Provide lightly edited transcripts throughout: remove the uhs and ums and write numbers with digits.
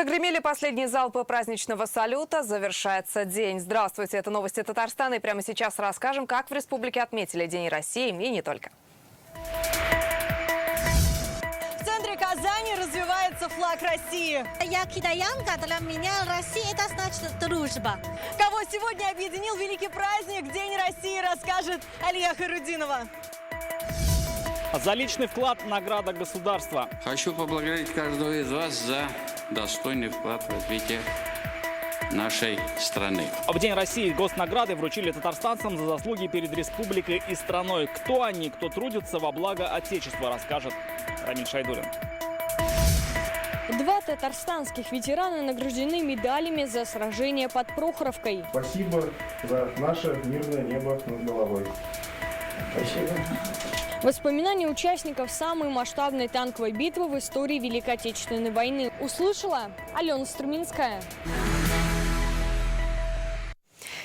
Прогремели последние залпы праздничного салюта. Завершается день. Здравствуйте, это новости Татарстана. И прямо сейчас расскажем, как в республике отметили День России и не только. В центре Казани развивается флаг России. Я китаянка, для меня Россия это значит дружба. Кого сегодня объединил великий праздник День России, расскажет Алия Хайрудинова. За личный вклад награда государства. Хочу поблагодарить каждого из вас за достойный вклад в развитие нашей страны. В День России госнаграды вручили татарстанцам за заслуги перед республикой и страной. Кто они, кто трудится во благо Отечества, расскажет Рамиль Шайдуллин. Два татарстанских ветерана награждены медалями за сражение под Прохоровкой. Спасибо за наше мирное небо над головой. Спасибо. Воспоминания участников самой масштабной танковой битвы в истории Великой Отечественной войны услышала Алена Струменская.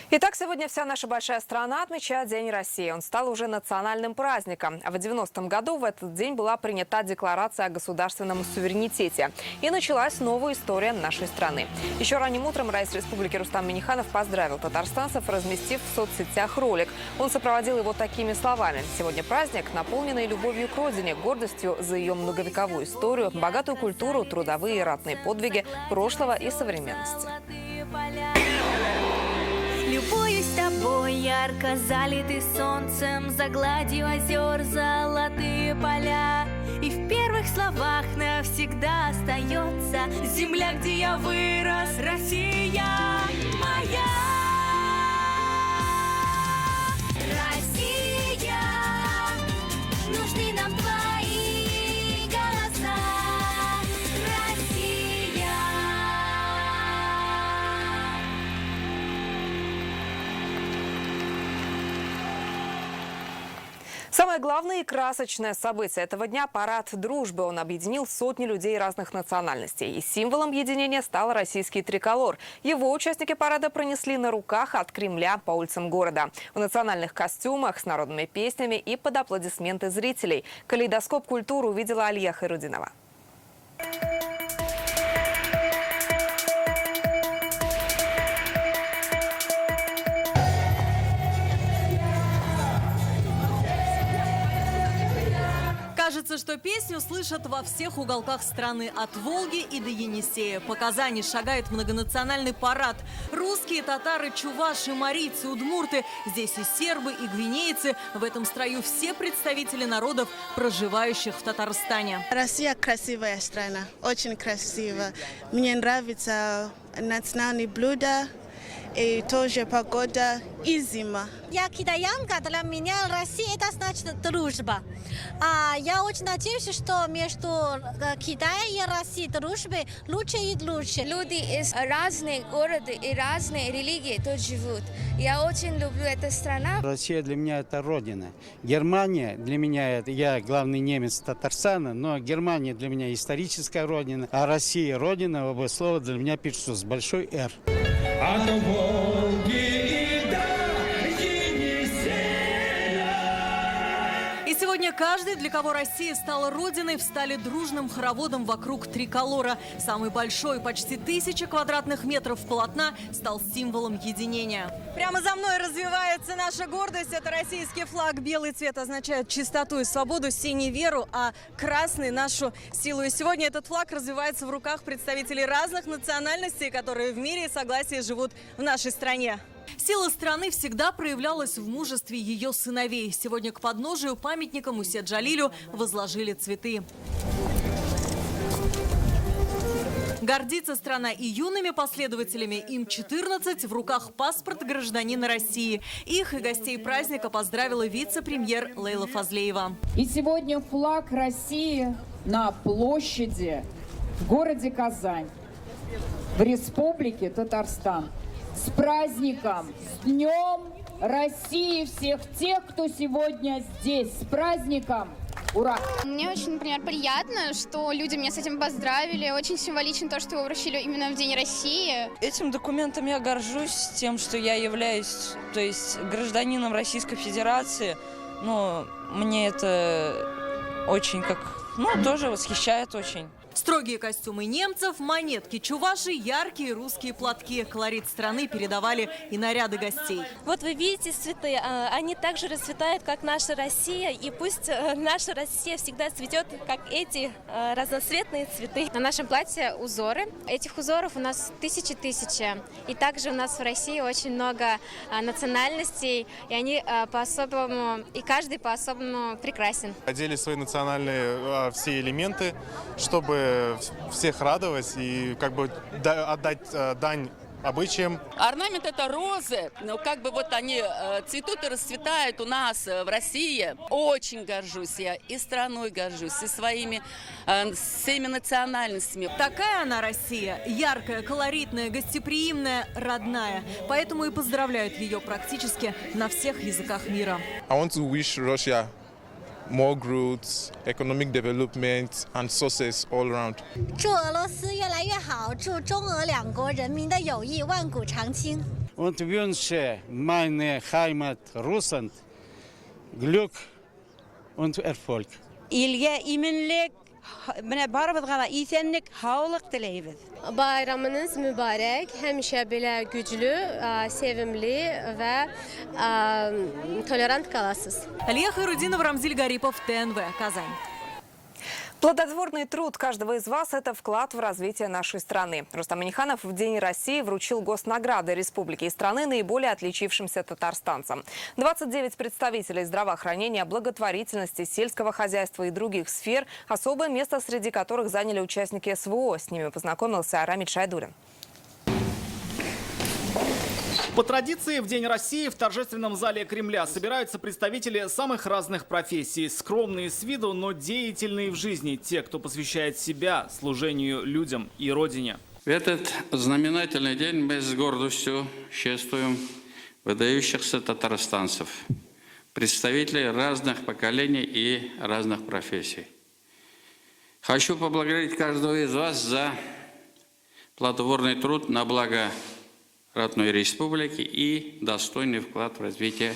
Итак, сегодня вся наша большая страна отмечает День России. Он стал уже национальным праздником. В 90-м году в этот день была принята Декларация о государственном суверенитете. И началась новая история нашей страны. Еще ранним утром Раис Республики Рустам Минниханов поздравил татарстанцев, разместив в соцсетях ролик. Он сопроводил его такими словами. Сегодня праздник, наполненный любовью к родине, гордостью за ее многовековую историю, богатую культуру, трудовые и ратные подвиги прошлого и современности. Любуюсь тобой, ярко залитый солнцем, за гладью озер золотые поля. И в первых словах навсегда остается земля, где я вырос, Россия моя. Россия, нужны нам твои голоса. Россия. Самое главное и красочное событие этого дня – парад дружбы. Он объединил сотни людей разных национальностей. И символом единения стал российский триколор. Его участники парада пронесли на руках от Кремля по улицам города. В национальных костюмах, с народными песнями и под аплодисменты зрителей. Калейдоскоп культуры увидела Алия Хайрудинова. Кажется, что песню слышат во всех уголках страны, от Волги и до Енисея. По Казани шагает многонациональный парад. Русские, татары, чуваши, марийцы, удмурты. Здесь и сербы, и гвинейцы. В этом строю все представители народов, проживающих в Татарстане. Россия красивая страна, очень красивая. Мне нравятся национальные блюда. И тоже погода и зима. Я китаянка, для меня Россия это значит дружба. Я очень надеюсь, что между Китаем и Россией дружбы лучше и лучше. Люди из разных городов и разные религии тут живут. Я очень люблю эту страну. Россия для меня это родина. Германия для меня это, я главный немец Татарстана, но Германия для меня историческая родина, а Россия родина, оба слова для меня пишутся с большой «Р». И сегодня каждый, для кого Россия стала родиной, встали дружным хороводом вокруг триколора. Самый большой, почти 1000 квадратных метров полотна, стал символом единения. Прямо за мной развивается наша гордость. Это российский флаг. Белый цвет означает чистоту и свободу, синий – веру, а красный – нашу силу. И сегодня этот флаг развивается в руках представителей разных национальностей, которые в мире и согласии живут в нашей стране. Сила страны всегда проявлялась в мужестве ее сыновей. Сегодня к подножию памятника Мусе Джалилю возложили цветы. Гордится страна и юными последователями. Им 14, в руках паспорт гражданина России. Их и гостей праздника поздравила вице-премьер Лейла Фазлеева. И сегодня флаг России на площади в городе Казань, в республике Татарстан. С праздником, с Днем России всех тех, кто сегодня здесь. С праздником! Ура! Мне очень, например, приятно, что люди меня с этим поздравили. Очень символично то, что его вручили именно в День России. Этим документом я горжусь тем, что я являюсь, то есть, гражданином Российской Федерации. Но мне это очень тоже восхищает очень. Строгие костюмы немцев, монетки чуваши, яркие русские платки. Колорит страны передавали и наряды гостей. Вот вы видите цветы, они также расцветают, как наша Россия. И пусть наша Россия всегда цветет, как эти разноцветные цветы. На нашем платье узоры. Этих узоров у нас тысячи. И также у нас в России очень много национальностей, и они по-особому, и каждый по-особому прекрасен. Одели свои национальные все элементы, чтобы всех радовать и как бы отдать дань обычаям. Орнамент — это розы, но как бы вот они цветут и расцветают у нас в России. Очень горжусь я и страной горжусь, и своими всеми национальностями. Такая она Россия. Яркая, колоритная, гостеприимная, родная. Поэтому и поздравляют ее практически на всех языках мира. I want to wish Russia more growth, economic development and success all around. 祝俄罗斯越来越好，祝中俄两国人民的友谊万古长青。 Und wünsche meine Heimat Russland Glück und Erfolg. İlge, iminlik, barabızgala, isenlik, havlıq dileybiz. Bayramınız mübarek, həmişə belə güclü, sevimli və tolerant qalasınız. Алия Хайрудинова, Рамзиль Гарипов, ТНВ, Казань. Плодотворный труд каждого из вас – это вклад в развитие нашей страны. Рустам Минниханов в День России вручил госнаграды республики и страны наиболее отличившимся татарстанцам. 29 представителей здравоохранения, благотворительности, сельского хозяйства и других сфер, особое место среди которых заняли участники СВО. С ними познакомился Рамиль Шайдулин. По традиции, в День России в торжественном зале Кремля собираются представители самых разных профессий. Скромные с виду, но деятельные в жизни. Те, кто посвящает себя служению людям и Родине. В этот знаменательный день мы с гордостью чествуем выдающихся татарстанцев, представителей разных поколений и разных профессий. Хочу поблагодарить каждого из вас за плодотворный труд на благо родной республики и достойный вклад в развитие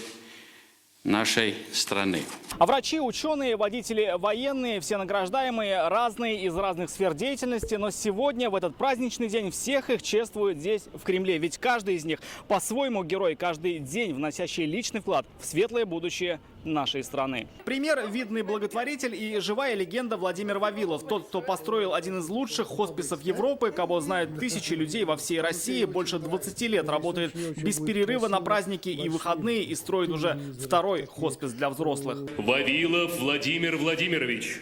нашей страны. А врачи, ученые, водители военные, все награждаемые разные из разных сфер деятельности. Но сегодня, в этот праздничный день, всех их чествуют здесь, в Кремле. Ведь каждый из них по-своему герой, каждый день вносящий личный вклад в светлое будущее нашей страны. Пример – видный благотворитель и живая легенда Владимир Вавилов. Тот, кто построил один из лучших хосписов Европы, кого знают тысячи людей во всей России, больше 20 лет работает без перерыва на праздники и выходные и строит уже второй хоспис для взрослых. Вавилов Владимир Владимирович.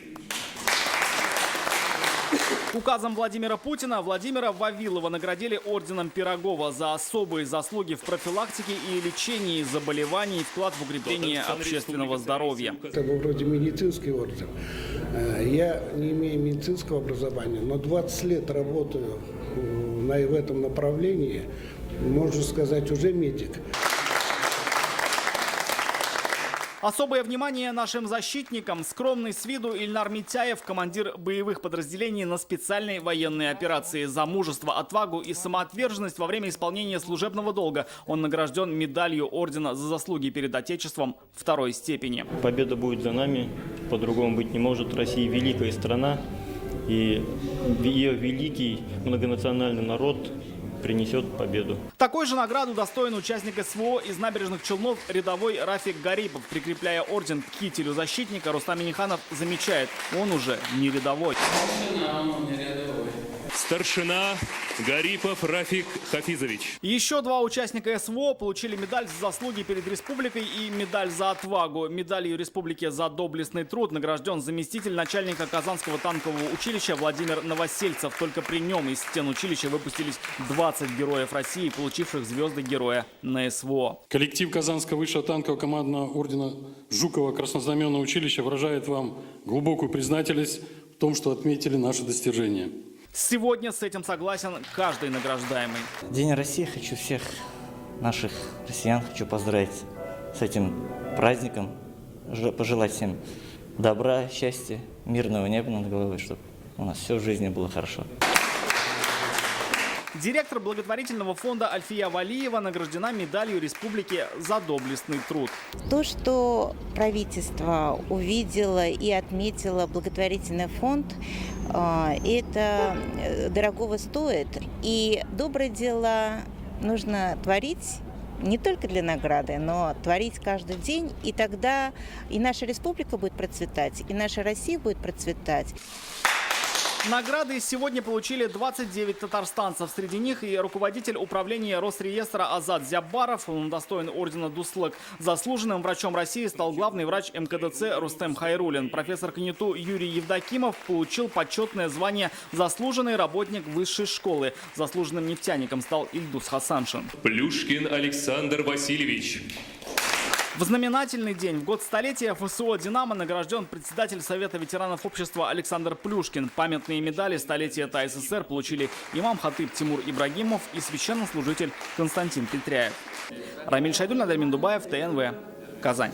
Указом Владимира Путина Владимира Вавилова наградили орденом Пирогова за особые заслуги в профилактике и лечении заболеваний и вклад в укрепление общественного здоровья. Это вроде медицинский орден. Я не имею медицинского образования, но 20 лет работаю в этом направлении, можно сказать, уже медик. Особое внимание нашим защитникам. Скромный с виду Ильнар Митяев, командир боевых подразделений на специальной военной операции. За мужество, отвагу и самоотверженность во время исполнения служебного долга он награжден медалью ордена за заслуги перед Отечеством второй степени. Победа будет за нами, по-другому быть не может. Россия великая страна, и ее великий многонациональный народ принесет победу. Такой же награду достоин участник СВО из Набережных Челнов рядовой Рафик Гарипов. Прикрепляя орден к кителю защитника, Рустам Минниханов замечает, он уже не рядовой. Старшина Гарипов Рафик Хафизович. Еще два участника СВО получили медаль за заслуги перед республикой и медаль за отвагу. Медалью республики за доблестный труд награжден заместитель начальника Казанского танкового училища Владимир Новосельцев. Только при нем из стен училища выпустились 20 героев России, получивших звезды героя на СВО. Коллектив Казанского высшего танкового командного ордена Жукова Краснознаменного училища выражает вам глубокую признательность в том, что отметили наши достижения. Сегодня с этим согласен каждый награждаемый. День России. Хочу всех наших россиян поздравить с этим праздником. Пожелать всем добра, счастья, мирного неба над головой, чтобы у нас все в жизни было хорошо. Директор благотворительного фонда Альфия Валиева награждена медалью республики за доблестный труд. То, что правительство увидело и отметило благотворительный фонд, это дорогого стоит. И доброе дело нужно творить не только для награды, но творить каждый день. И тогда и наша республика будет процветать, и наша Россия будет процветать. Награды сегодня получили 29 татарстанцев. Среди них и руководитель управления Росреестра Азат Зяббаров. Он удостоен ордена Дуслык. Заслуженным врачом России стал главный врач МКДЦ Рустем Хайруллин. Профессор КНИТУ Юрий Евдокимов получил почетное звание «Заслуженный работник высшей школы». Заслуженным нефтяником стал Ильдус Хасаншин. Плюшкин Александр Васильевич. В знаменательный день, в год столетия ФСО «Динамо» награжден председатель Совета ветеранов общества Александр Плюшкин. Памятные медали столетия ТАССР получили имам Хатыб Тимур Ибрагимов и священнослужитель Константин Петряев. Рамиль Шайдуль, Надамин Дубаев, ТНВ, Казань.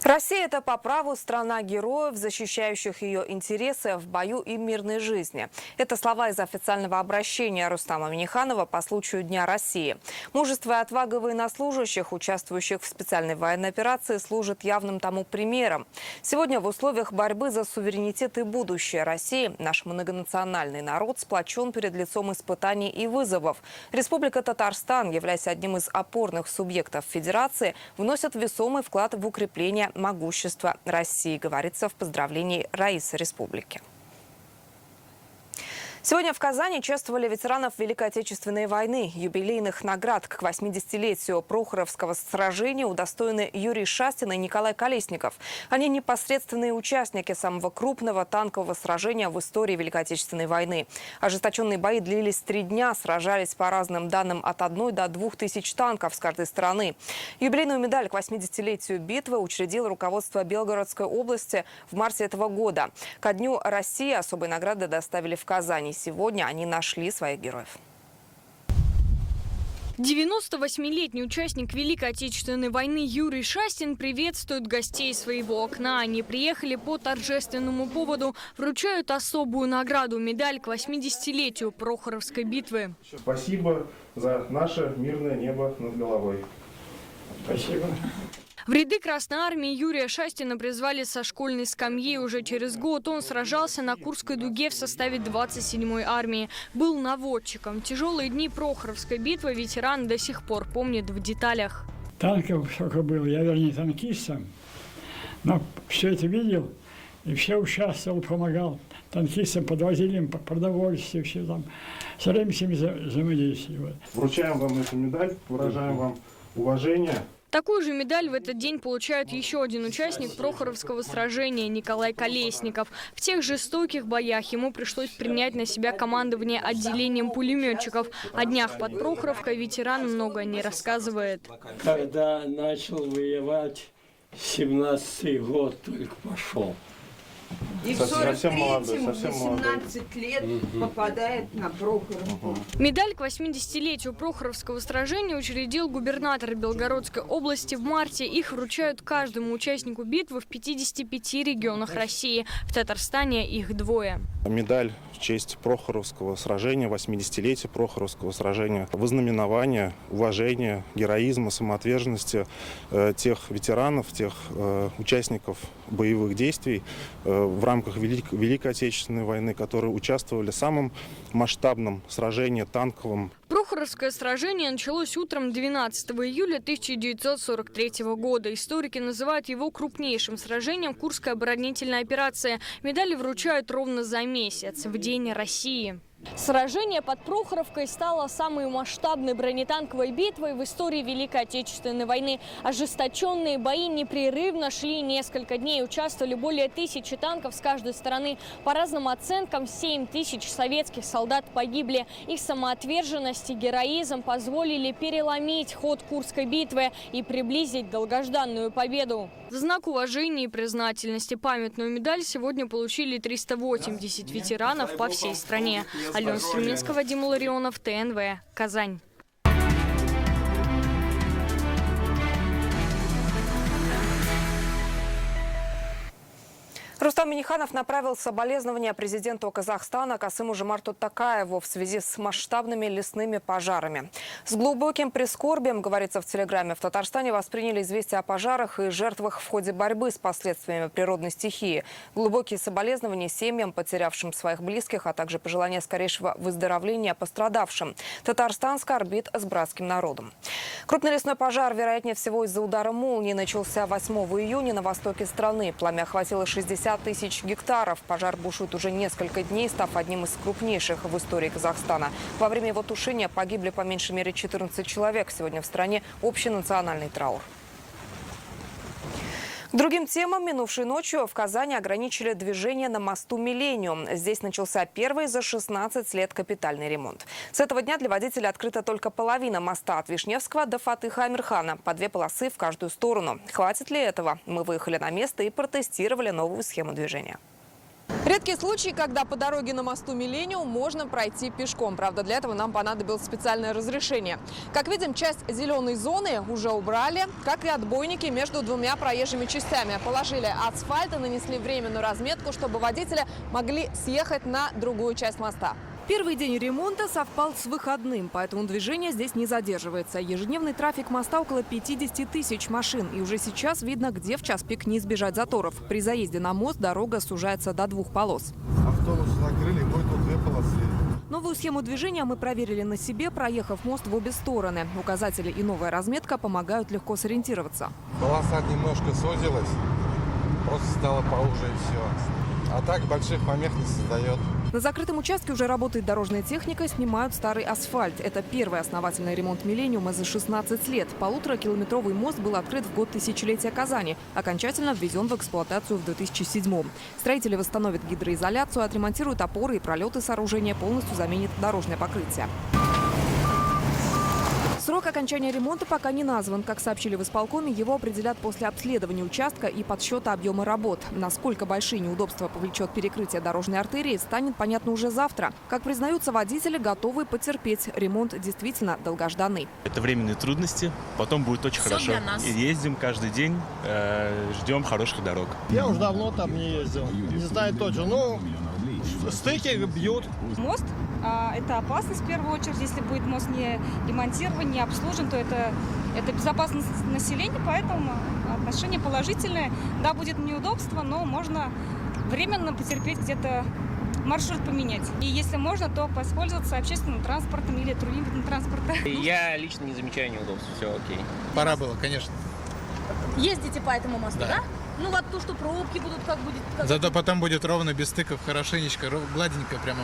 Россия – это по праву страна героев, защищающих ее интересы в бою и мирной жизни. Это слова из официального обращения Рустама Минниханова по случаю Дня России. Мужество и отвага военнослужащих, участвующих в специальной военной операции, служат явным тому примером. Сегодня в условиях борьбы за суверенитет и будущее России наш многонациональный народ сплочен перед лицом испытаний и вызовов. Республика Татарстан, являясь одним из опорных субъектов Федерации, вносит весомый вклад в укрепление могущества России, говорится в поздравлении Раисы Республики. Сегодня в Казани чествовали ветеранов Великой Отечественной войны. Юбилейных наград к 80-летию Прохоровского сражения удостоены Юрий Шастин и Николай Колесников. Они непосредственные участники самого крупного танкового сражения в истории Великой Отечественной войны. Ожесточенные бои длились 3 дня, сражались по разным данным от 1 до 2 тысяч танков с каждой стороны. Юбилейную медаль к 80-летию битвы учредило руководство Белгородской области в марте этого года. Ко Дню России особые награды доставили в Казань. Сегодня они нашли своих героев. 98-летний участник Великой Отечественной войны Юрий Шастин приветствует гостей своего окна. Они приехали по торжественному поводу, вручают особую награду – медаль к 80-летию Прохоровской битвы. Спасибо за наше мирное небо над головой. Спасибо. В ряды Красной Армии Юрия Шастина призвали со школьной скамьи. Уже через год он сражался на Курской дуге в составе 27-й армии. Был наводчиком. Тяжелые дни Прохоровской битвы ветеран до сих пор помнит в деталях. Танков сколько было, я вернее танкистом, но все это видел и все участвовал, помогал. Танкистам подвозили им продовольствие, все там, все время с ними взаимодействовали. Вручаем вам эту медаль, выражаем вам уважение. Такую же медаль в этот день получает еще один участник Прохоровского сражения – Николай Колесников. В тех жестоких боях ему пришлось принять на себя командование отделением пулеметчиков. О днях под Прохоровкой ветеран много не рассказывает. Когда начал воевать, 17-й год только пошел. И в 43-м, 18 лет попадает на Прохоровку. Медаль к 80-летию Прохоровского сражения учредил губернатор Белгородской области в марте. Их вручают каждому участнику битвы в 55 регионах России. В Татарстане их 2. Медаль в честь Прохоровского сражения, 80-летия Прохоровского сражения, вознаменование, уважение, героизма, самоотверженности тех ветеранов, тех участников боевых действий в рамках Великой Отечественной войны, которые участвовали в самом масштабном сражении танковом. Прохоровское сражение началось утром 12 июля 1943 года. Историки называют его крупнейшим сражением Курской оборонительной операции. Медали вручают ровно за месяц, в День России. Сражение под Прохоровкой стало самой масштабной бронетанковой битвой в истории Великой Отечественной войны. Ожесточенные бои непрерывно шли несколько дней. Участвовали более 1000 танков с каждой стороны. По разным оценкам, 7000 советских солдат погибли. Их самоотверженность и героизм позволили переломить ход Курской битвы и приблизить долгожданную победу. В знак уважения и признательности памятную медаль сегодня получили 380 ветеранов по всей стране. Алена Струменская, Вадим Ларионов, ТНВ, Казань. Рустам Минниханов направил соболезнования президенту Казахстана Касым-Жомарту Токаеву в связи с масштабными лесными пожарами. С глубоким прискорбием, говорится в телеграмме, в Татарстане восприняли известия о пожарах и жертвах в ходе борьбы с последствиями природной стихии. Глубокие соболезнования семьям, потерявшим своих близких, а также пожелания скорейшего выздоровления пострадавшим. Татарстан скорбит с братским народом. Крупный лесной пожар, вероятнее всего из-за удара молнии, начался 8 июня на востоке страны. Пламя охватило 60 тысяч гектаров. Пожар бушует уже несколько дней, став одним из крупнейших в истории Казахстана. Во время его тушения погибли по меньшей мере 14 человек. Сегодня в стране общенациональный траур. К другим темам. Минувшей ночью в Казани ограничили движение на мосту «Миллениум». Здесь начался первый за 16 лет капитальный ремонт. С этого дня для водителя открыта только половина моста от Вишневского до Фатыха Амирхана. По 2 полосы в каждую сторону. Хватит ли этого? Мы выехали на место и протестировали новую схему движения. Редкие случаи, когда по дороге на мосту «Миллениум» можно пройти пешком. Правда, для этого нам понадобилось специальное разрешение. Как видим, часть зеленой зоны уже убрали, как и отбойники между двумя проезжими частями. Положили асфальт и нанесли временную разметку, чтобы водители могли съехать на другую часть моста. Первый день ремонта совпал с выходным, поэтому движение здесь не задерживается. Ежедневный трафик моста около 50 тысяч машин. И уже сейчас видно, где в час пик не избежать заторов. При заезде на мост дорога сужается до 2 полос. Автобус закрыли, будет тут 2 полосы. Новую схему движения мы проверили на себе, проехав мост в обе стороны. Указатели и новая разметка помогают легко сориентироваться. Полоса немножко сузилась, просто стало поуже и все. А так больших помех не создает. На закрытом участке уже работает дорожная техника, снимают старый асфальт. Это первый основательный ремонт «Миллениума» за 16 лет. 1,5-километровый мост был открыт в год тысячелетия Казани. Окончательно введен в эксплуатацию в 2007-м. Строители восстановят гидроизоляцию, отремонтируют опоры и пролеты сооружения, полностью заменят дорожное покрытие. Срок окончания ремонта пока не назван. Как сообщили в исполкоме, его определят после обследования участка и подсчета объема работ. Насколько большие неудобства повлечет перекрытие дорожной артерии, станет понятно уже завтра. Как признаются водители, готовы потерпеть. Ремонт действительно долгожданный. Это временные трудности, потом будет очень хорошо. И ездим каждый день, ждем хороших дорог. Я уже давно там не ездил, не знаю точно, но стыки бьют. Мост это опасность в первую очередь. Если будет мост не ремонтирован, не обслужен, то это безопасность населения, поэтому отношение положительное. Да, будет неудобство, но можно временно потерпеть, где-то маршрут поменять. И если можно, то воспользоваться общественным транспортом или другим видом транспорта. Я лично не замечаю неудобств, все окей. Пора было, конечно. Ездите по этому мосту, да? Ну вот то, что пробки будут, как будет... Зато потом будет ровно, без стыков, хорошенечко, гладенько прямо.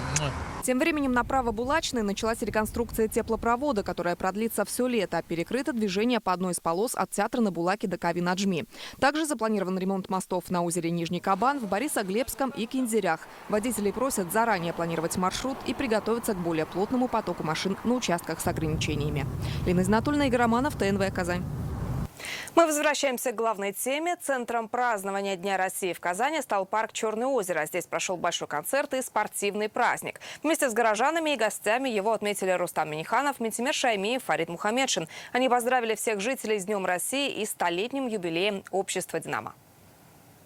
Тем временем на Право-Булачной началась реконструкция теплопровода, которая продлится все лето. Перекрыто движение по одной из полос от театра на Булаке до Кави-Наджми. Также запланирован ремонт мостов на озере Нижний Кабан, в Борисоглебском и Кинзерях. Водителей просят заранее планировать маршрут и приготовиться к более плотному потоку машин на участках с ограничениями. Лена Изнатульна, Игорь Романов, ТНВ, Казань. Мы возвращаемся к главной теме. Центром празднования Дня России в Казани стал парк «Черное озеро». Здесь прошел большой концерт и спортивный праздник. Вместе с горожанами и гостями его отметили Рустам Минниханов, Минтимер Шаймиев, Фарид Мухаммедшин. Они поздравили всех жителей с Днем России и столетним юбилеем общества «Динамо».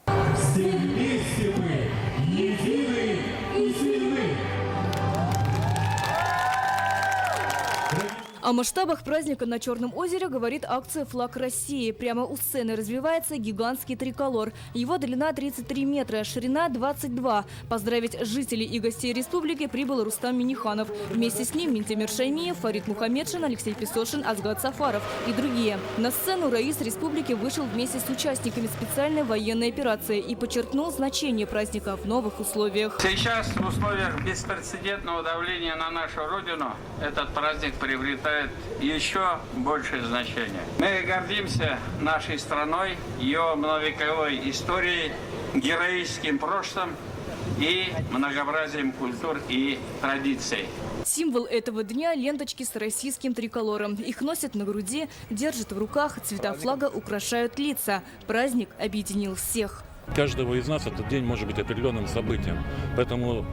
Все вместе мы едины и сильны. О масштабах праздника на Черном озере говорит акция «Флаг России». Прямо у сцены развивается гигантский триколор. Его длина 33 метра, ширина 22. Поздравить жителей и гостей республики прибыл Рустам Минниханов. Вместе с ним Минтимер Шаймиев, Фарид Мухаммедшин, Алексей Песошин, Азгат Сафаров и другие. На сцену раис республики вышел вместе с участниками специальной военной операции и подчеркнул значение праздника в новых условиях. Сейчас в условиях беспрецедентного давления на нашу Родину этот праздник приобретает еще большее значение. Мы гордимся нашей страной, ее многовековой историей, героическим прошлым и многообразием культур и традиций. Символ этого дня – ленточки с российским триколором. Их носят на груди, держат в руках, цвета флага украшают лица. Праздник объединил всех. Каждого из нас этот день может быть определенным событием. Поэтому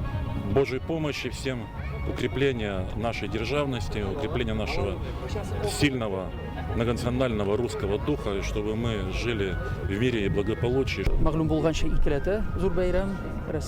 Божьей помощи всем укрепления нашей державности, укрепления нашего сильного многонационального русского духа, и чтобы мы жили в мире и благополучии.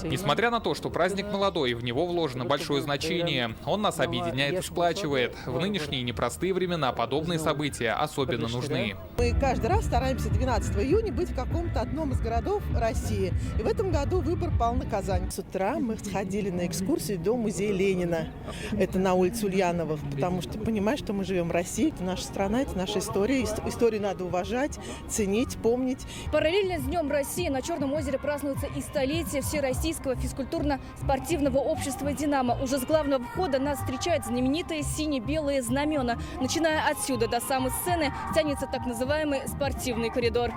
Несмотря на то, что праздник молодой и в него вложено большое значение, он нас объединяет и сплачивает. В нынешние непростые времена подобные события особенно нужны. Мы каждый раз стараемся 12 июня быть в каком-то одном из городов России. И в этом году выбор пал на Казань. С утра мы сходили на экскурсию до музея Ленина. Это на улице Ульянова, потому что понимаешь, что мы живем в России, это наша страна, это наша история. Историю надо уважать, ценить, помнить. Параллельно с Днем России на Черном озере празднуется и столетие Всероссийского физкультурно-спортивного общества «Динамо». Уже с главного входа нас встречают знаменитые сине-белые знамена. Начиная отсюда до самой сцены тянется так называемый спортивный коридор.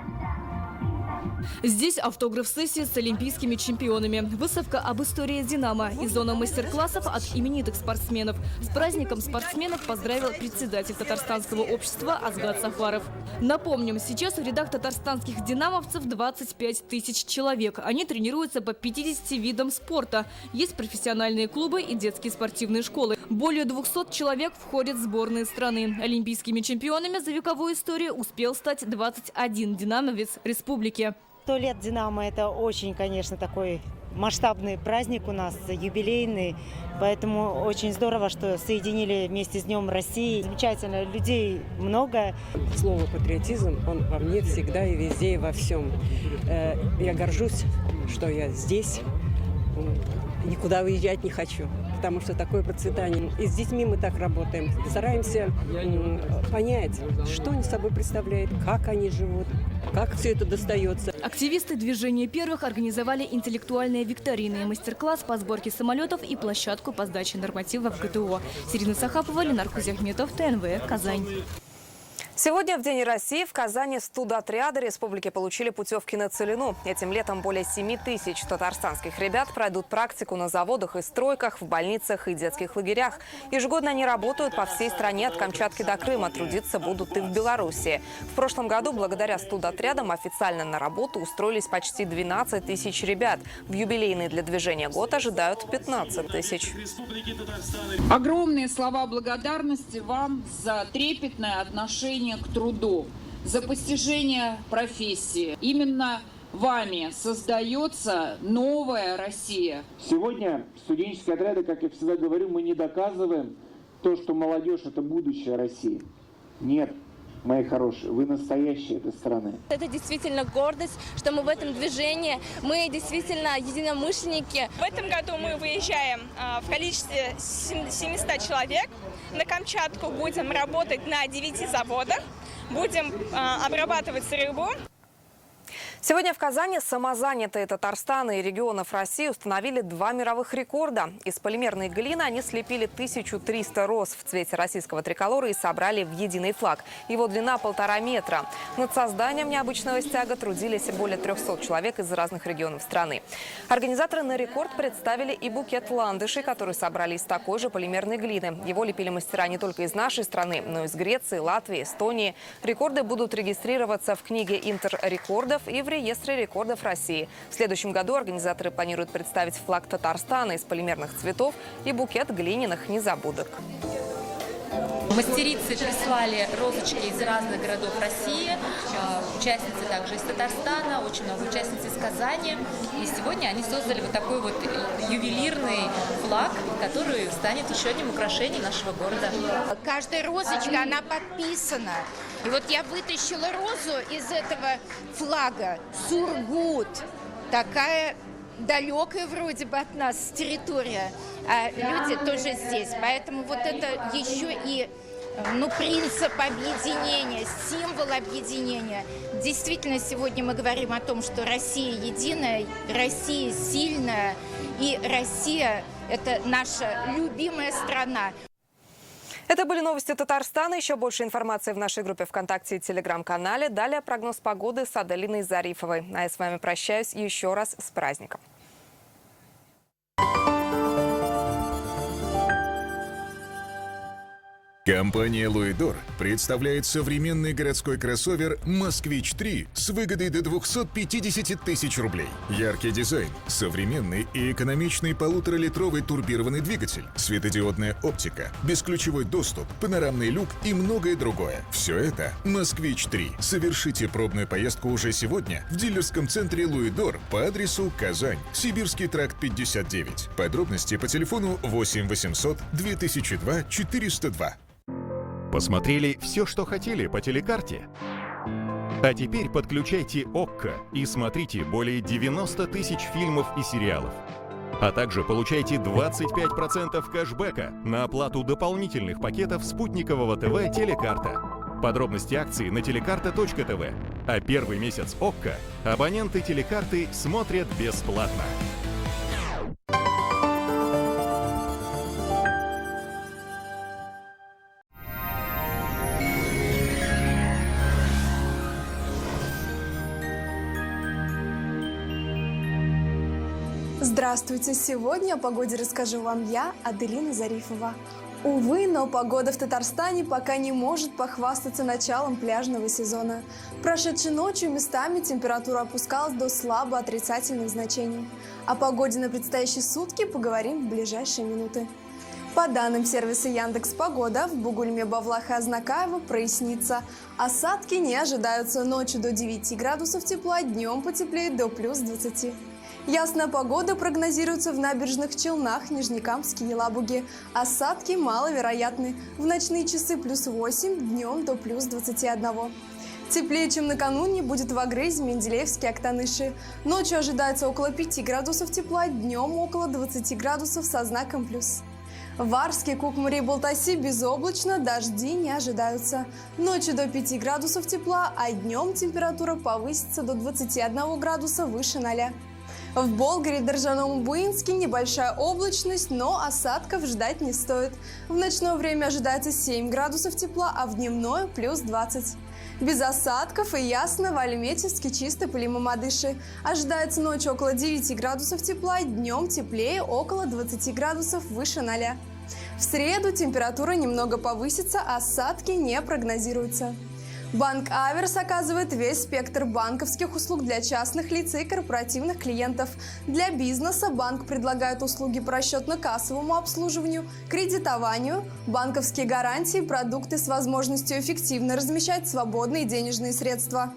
Здесь автограф-сессия с олимпийскими чемпионами, выставка об истории «Динамо» и зона мастер-классов от именитых спортсменов. С праздником спортсменов поздравил председатель Татарстанского общества Азгат Сафаров. Напомним, сейчас в рядах татарстанских динамовцев 25 тысяч человек. Они тренируются по 50 видам спорта. Есть профессиональные клубы и детские спортивные школы. Более 200 человек входят в сборные страны. Олимпийскими чемпионами за вековую историю успел стать 21 динамовец республики. 100 лет «Динамо» – это очень, конечно, такой масштабный праздник у нас, юбилейный. Поэтому очень здорово, что соединили вместе с Днем России. Замечательно, людей много. Слово «патриотизм», он во мне всегда и везде, и во всем. Я горжусь, что я здесь. Никуда уезжать не хочу, потому что такое процветание. И с детьми мы так работаем. Стараемся понять, что они собой представляют, как они живут, как все это достается. Активисты движения первых организовали интеллектуальные викторины, мастер-класс по сборке самолетов и площадку по сдаче нормативов ГТО. Сирина Сахапова, Ленар Кузяхметов, ТНВ, Казань. Сегодня в День России в Казани студотряды республики получили путевки на Целину. Этим летом более 7 тысяч татарстанских ребят пройдут практику на заводах и стройках, в больницах и детских лагерях. Ежегодно они работают по всей стране от Камчатки до Крыма. Трудиться будут и в Белоруссии. В прошлом году благодаря студотрядам официально на работу устроились почти 12 тысяч ребят. В юбилейный для движения год ожидают 15 тысяч. Огромные слова благодарности вам за трепетное отношение к труду, за постижение профессии. Именно вами создается новая Россия. Сегодня студенческие отряды, как я всегда говорю, мы не доказываем то, что молодежь – это будущее России. Нет, мои хорошие, вы настоящие этой страны. Это действительно гордость, что мы в этом движении, мы действительно единомышленники. В этом году мы выезжаем в количестве 700 человек. На Камчатку будем работать на 9 заводах, будем обрабатывать рыбу. Сегодня в Казани самозанятые Татарстана и регионов России установили 2 мировых рекорда. Из полимерной глины они слепили 1300 роз в цвете российского триколора и собрали в единый флаг. Его длина 1,5 метра. Над созданием необычного стяга трудились более 300 человек из разных регионов страны. Организаторы на рекорд представили и букет ландышей, который собрали из такой же полимерной глины. Его лепили мастера не только из нашей страны, но и из Греции, Латвии, Эстонии. Рекорды будут регистрироваться в книге интеррекордов и в реестре рекордов России. В следующем году организаторы планируют представить флаг Татарстана из полимерных цветов и букет глиняных незабудок. Мастерицы прислали розочки из разных городов России, участницы также из Татарстана, очень много участниц из Казани. И сегодня они создали вот такой вот ювелирный флаг, который станет еще одним украшением нашего города. Каждая розочка, она подписана. И вот я вытащила розу из этого флага. Сургут. Такая далекая вроде бы от нас территория, а люди тоже здесь. Поэтому вот это еще и принцип объединения, символ объединения. Действительно, сегодня мы говорим о том, что Россия единая, Россия сильная, и Россия – это наша любимая страна. Это были новости Татарстана. Еще больше информации в нашей группе ВКонтакте и Телеграм-канале. Далее прогноз погоды с Аделиной Зарифовой. А я с вами прощаюсь еще раз с праздником. Компания «Луидор» представляет современный городской кроссовер «Москвич-3» с выгодой до 250 тысяч рублей. Яркий дизайн, современный и экономичный 1,5-литровый турбированный двигатель, светодиодная оптика, бесключевой доступ, панорамный люк и многое другое. Все это «Москвич-3». Совершите пробную поездку уже сегодня в дилерском центре «Луидор» по адресу Казань, Сибирский тракт 59. Подробности по телефону 8 800 2002 402. Посмотрели все, что хотели по телекарте? А теперь подключайте ОККО и смотрите более 90 тысяч фильмов и сериалов. А также получайте 25% кэшбэка на оплату дополнительных пакетов спутникового ТВ «Телекарта». Подробности акции на телекарта.тв. А первый месяц ОККО абоненты телекарты смотрят бесплатно. Здравствуйте! Сегодня о погоде расскажу вам я, Аделина Зарифова. Увы, но погода в Татарстане пока не может похвастаться началом пляжного сезона. Прошедшей ночью местами температура опускалась до слабо отрицательных значений. О погоде на предстоящие сутки поговорим в ближайшие минуты. По данным сервиса Яндекс.Погода, в Бугульме, Бавлах и Азнакаево прояснится. Осадки не ожидаются, ночью до 9 градусов тепла, днем потеплеет до плюс 20. Ясная погода прогнозируется в Набережных Челнах, Нижнекамске и Елабуге. Осадки маловероятны. В ночные часы плюс 8, днем до плюс 21. Теплее, чем накануне, будет в Агрызе, Менделеевске, Актаныши. Ночью ожидается около 5 градусов тепла, днем около 20 градусов со знаком плюс. В Арске, Кукмаре и Балтасе безоблачно, дожди не ожидаются. Ночью до 5 градусов тепла, а днем температура повысится до 21 градуса выше 0. В Болгаре, Держаном и Буинске небольшая облачность, но осадков ждать не стоит. В ночное время ожидается 7 градусов тепла, а в дневное плюс 20. Без осадков и ясно в Альметьевске, Чистополе и Мамадыше. Ожидается ночью около 9 градусов тепла, днем теплее около 20 градусов выше 0. В среду температура немного повысится, осадки не прогнозируются. Банк Аверс оказывает весь спектр банковских услуг для частных лиц и корпоративных клиентов. Для бизнеса банк предлагает услуги по расчетно-кассовому обслуживанию, кредитованию, банковские гарантии, продукты с возможностью эффективно размещать свободные денежные средства.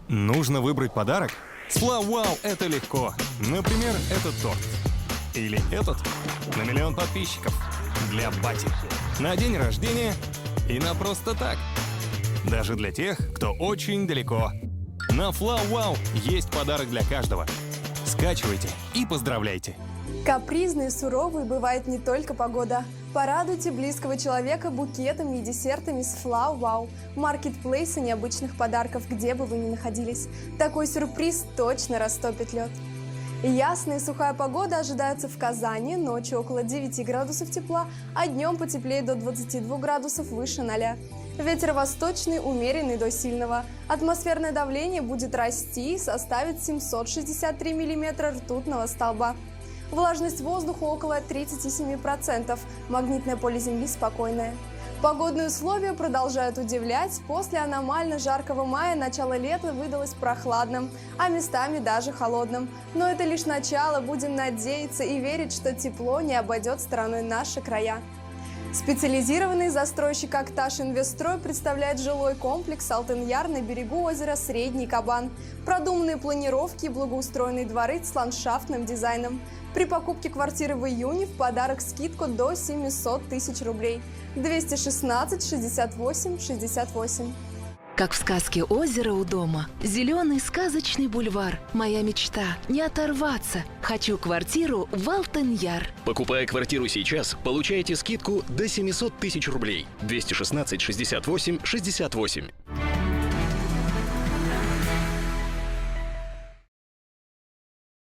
Нужно выбрать подарок? С Флау-Вау это легко. Например, этот торт. Или этот на 1 миллион подписчиков. Для бати. На день рождения и на просто так. Даже для тех, кто очень далеко. На Флау-Вау есть подарок для каждого. Скачивайте и поздравляйте. Капризной и суровой бывает не только погода. Порадуйте близкого человека букетами и десертами с Флау-Вау, маркетплейса необычных подарков, где бы вы ни находились. Такой сюрприз точно растопит лед. Ясная и сухая погода ожидается в Казани, ночью около 9 градусов тепла, а днем потеплее до 22 градусов выше 0. Ветер восточный, умеренный до сильного. Атмосферное давление будет расти и составит 763 миллиметра ртутного столба. Влажность воздуха около 37%, магнитное поле Земли спокойное. Погодные условия продолжают удивлять. После аномально жаркого мая начало лета выдалось прохладным, а местами даже холодным. Но это лишь начало, будем надеяться и верить, что тепло не обойдет стороной наши края. Специализированный застройщик «Акташ Инвестстрой» представляет жилой комплекс «Алтын-Яр» на берегу озера Средний Кабан. Продуманные планировки и благоустроенные дворы с ландшафтным дизайном. При покупке квартиры в июне в подарок скидку до 700 тысяч рублей. 216 68 68. Как в сказке «Озеро у дома». Зеленый сказочный бульвар. Моя мечта – не оторваться. Хочу квартиру в Алтын-Яр. Покупая квартиру сейчас, получаете скидку до 700 тысяч рублей. 216 68 68.